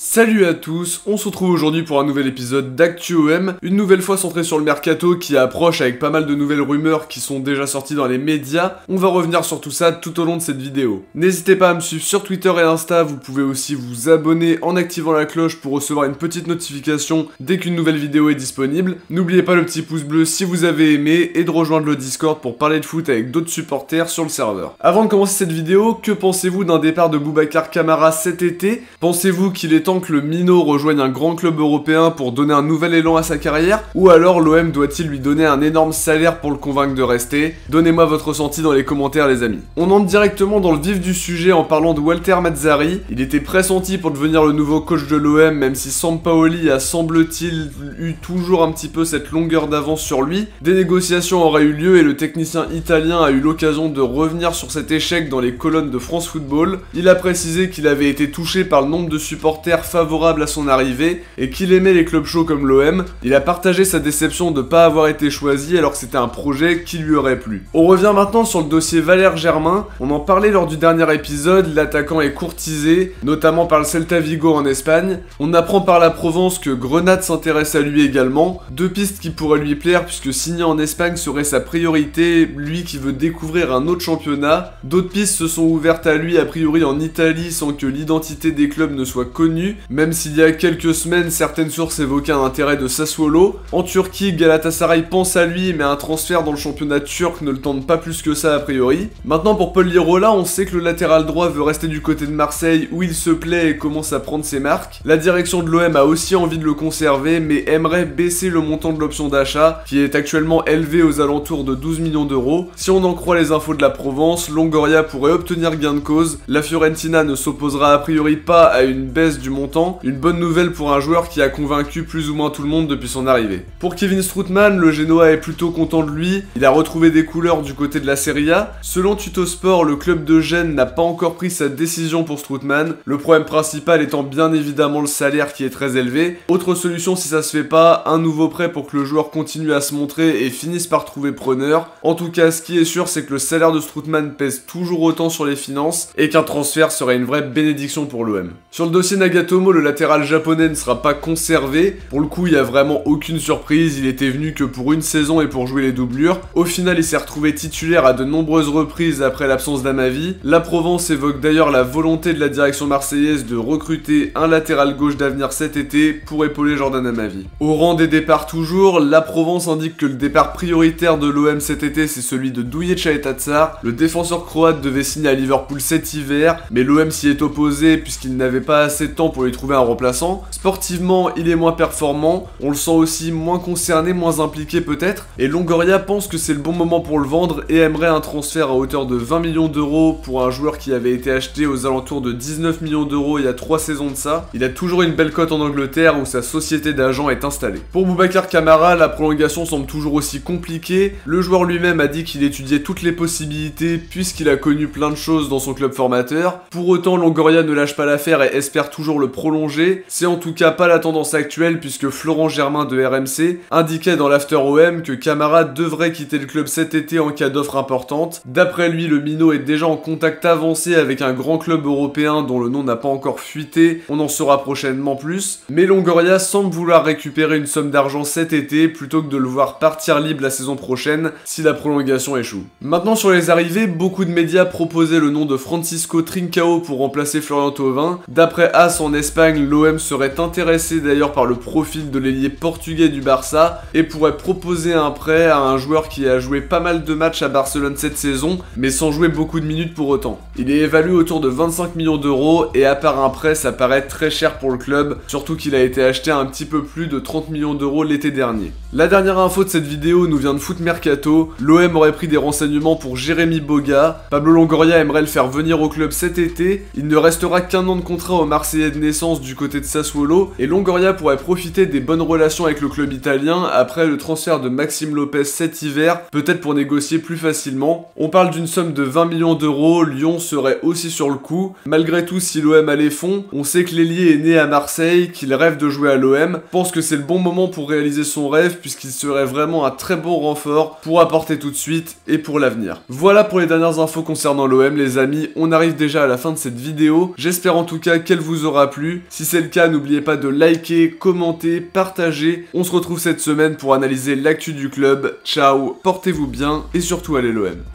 Salut à tous, on se retrouve aujourd'hui pour un nouvel épisode d'ActuOM, une nouvelle fois centrée sur le mercato qui approche avec pas mal de nouvelles rumeurs qui sont déjà sorties dans les médias. On va revenir sur tout ça tout au long de cette vidéo. N'hésitez pas à me suivre sur Twitter et Insta, vous pouvez aussi vous abonner en activant la cloche pour recevoir une petite notification dès qu'une nouvelle vidéo est disponible. N'oubliez pas le petit pouce bleu si vous avez aimé et de rejoindre le Discord pour parler de foot avec d'autres supporters sur le serveur. Avant de commencer cette vidéo, que pensez-vous d'un départ de Boubacar Kamara cet été? Pensez-vous qu'il est temps que le minot rejoigne un grand club européen pour donner un nouvel élan à sa carrière? Ou alors l'OM doit-il lui donner un énorme salaire pour le convaincre de rester? Donnez-moi votre ressenti dans les commentaires les amis. On entre directement dans le vif du sujet en parlant de Walter Mazzarri. Il était pressenti pour devenir le nouveau coach de l'OM, même si Sampaoli a semble-t-il eu toujours un petit peu cette longueur d'avance sur lui. Des négociations auraient eu lieu et le technicien italien a eu l'occasion de revenir sur cet échec dans les colonnes de France Football. Il a précisé qu'il avait été touché par le nombre de supporters favorables à son arrivée et qu'il aimait les clubs chauds comme l'OM. Il a partagé sa déception de ne pas avoir été choisi alors que c'était un projet qui lui aurait plu. On revient maintenant sur le dossier Valère Germain. On en parlait lors du dernier épisode, l'attaquant est courtisé, notamment par le Celta Vigo en Espagne. On apprend par la Provence que Grenade s'intéresse à lui également. Deux pistes qui pourraient lui plaire puisque signer en Espagne serait sa priorité, lui qui veut découvrir un autre championnat. D'autres pistes se sont ouvertes à lui a priori en Italie sans que l'identité des clubs ne soit connue, même s'il y a quelques semaines, certaines sources évoquaient un intérêt de Sassuolo. En Turquie, Galatasaray pense à lui, mais un transfert dans le championnat turc ne le tente pas plus que ça a priori. Maintenant pour Paul Lirola, on sait que le latéral droit veut rester du côté de Marseille où il se plaît et commence à prendre ses marques. La direction de l'OM a aussi envie de le conserver, mais aimerait baisser le montant de l'option d'achat, qui est actuellement élevé aux alentours de 12 millions d'euros. Si on en croit les infos de la Provence, Longoria pourrait obtenir gain de cause. La Fiorentina ne s'opposera a priori pas à une baisse du montant. Une bonne nouvelle pour un joueur qui a convaincu plus ou moins tout le monde depuis son arrivée. Pour Kevin Strootman, le Genoa est plutôt content de lui. Il a retrouvé des couleurs du côté de la Serie A. Selon Tuttosport, le club de Gênes n'a pas encore pris sa décision pour Strootman. Le problème principal étant bien évidemment le salaire qui est très élevé. Autre solution si ça se fait pas, un nouveau prêt pour que le joueur continue à se montrer et finisse par trouver preneur. En tout cas, ce qui est sûr, c'est que le salaire de Strootman pèse toujours autant sur les finances et qu'un transfert serait une vraie bénédiction pour l'OM. Sur le dossier Nagatomo, le latéral japonais ne sera pas conservé. Pour le coup, il n'y a vraiment aucune surprise, il était venu que pour une saison et pour jouer les doublures. Au final, il s'est retrouvé titulaire à de nombreuses reprises après l'absence d'Amavi. La Provence évoque d'ailleurs la volonté de la direction marseillaise de recruter un latéral gauche d'avenir cet été pour épauler Jordan Amavi. Au rang des départs toujours, la Provence indique que le départ prioritaire de l'OM cet été, c'est celui de Douye Chaetatsar. Le défenseur croate devait signer à Liverpool cet hiver, mais l'OM s'y est opposé puisqu'il n'avait pas assez de temps pour lui trouver un remplaçant. Sportivement, il est moins performant, on le sent aussi moins concerné, moins impliqué peut-être, et Longoria pense que c'est le bon moment pour le vendre et aimerait un transfert à hauteur de 20 millions d'euros pour un joueur qui avait été acheté aux alentours de 19 millions d'euros il y a 3 saisons de ça. Il a toujours une belle cote en Angleterre où sa société d'agents est installée. Pour Boubacar Kamara, la prolongation semble toujours aussi compliquée. Le joueur lui-même a dit qu'il étudiait toutes les possibilités puisqu'il a connu plein de choses dans son club formateur. Pour autant, Longoria ne lâche pas l'affaire et espère toujours le prolonger. C'est en tout cas pas la tendance actuelle puisque Florent Germain de RMC indiquait dans l'After OM que Kamara devrait quitter le club cet été en cas d'offre importante. D'après lui, le minot est déjà en contact avancé avec un grand club européen dont le nom n'a pas encore fuité, on en saura prochainement plus. Mais Longoria semble vouloir récupérer une somme d'argent cet été plutôt que de le voir partir libre la saison prochaine si la prolongation échoue. Maintenant sur les arrivées, beaucoup de médias proposaient le nom de Francisco Trincao pour remplacer Florian Thauvin. D'après As en Espagne, l'OM serait intéressé d'ailleurs par le profil de l'ailier portugais du Barça et pourrait proposer un prêt à un joueur qui a joué pas mal de matchs à Barcelone cette saison, mais sans jouer beaucoup de minutes pour autant. Il est évalué autour de 25 millions d'euros et à part un prêt, ça paraît très cher pour le club, surtout qu'il a été acheté à un petit peu plus de 30 millions d'euros l'été dernier. La dernière info de cette vidéo nous vient de Foot Mercato. L'OM aurait pris des renseignements pour Jérémy Boga. Pablo Longoria aimerait le faire venir au club cet été. Il ne restera qu'un an de contrat au Marseillais de naissance du côté de Sassuolo et Longoria pourrait profiter des bonnes relations avec le club italien après le transfert de Maxime Lopez cet hiver, peut-être pour négocier plus facilement. On parle d'une somme de 20 millions d'euros, Lyon serait aussi sur le coup. Malgré tout, si l'OM a les fonds, on sait que l'ailier est né à Marseille, qu'il rêve de jouer à l'OM, pense que c'est le bon moment pour réaliser son rêve puisqu'il serait vraiment un très bon renfort pour apporter tout de suite et pour l'avenir. Voilà pour les dernières infos concernant l'OM les amis, on arrive déjà à la fin de cette vidéo. J'espère en tout cas qu'elle vous aura plu. Si c'est le cas, n'oubliez pas de liker, commenter, partager. On se retrouve cette semaine pour analyser l'actu du club. Ciao, portez-vous bien et surtout allez l'OM.